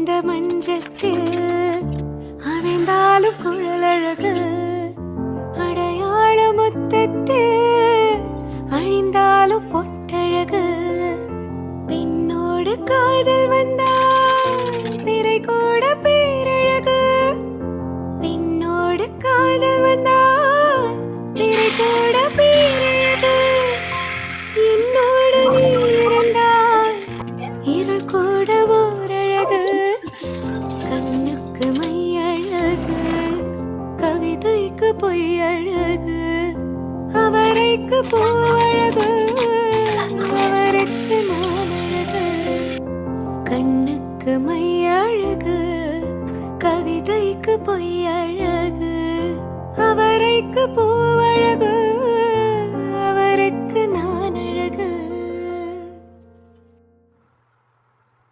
இந்த மஞ்சத்தில் அணைந்தாலும் குழலழகு அடையாள முத்தத்தில் அழிந்தாலும் பொட்டழகு பெண்ணோடு காதல் வந்தால் பிறை கூட பேரழகு பெண்ணோடு காதல் வந்தால் பிறை கூட பேரழகு என்னோடு நீ இருந்தால் இருள் கூட ஓரழகு கண்ணுக்கு மையழகு கவிதைக்கு பொய்யழகு அவரைக்கு பூவழகு அவருக்கு நான் அழகு கண்ணுக்கு மையழகு கவிதைக்கு பொய்யழகு அவரைக்கு பூவழகு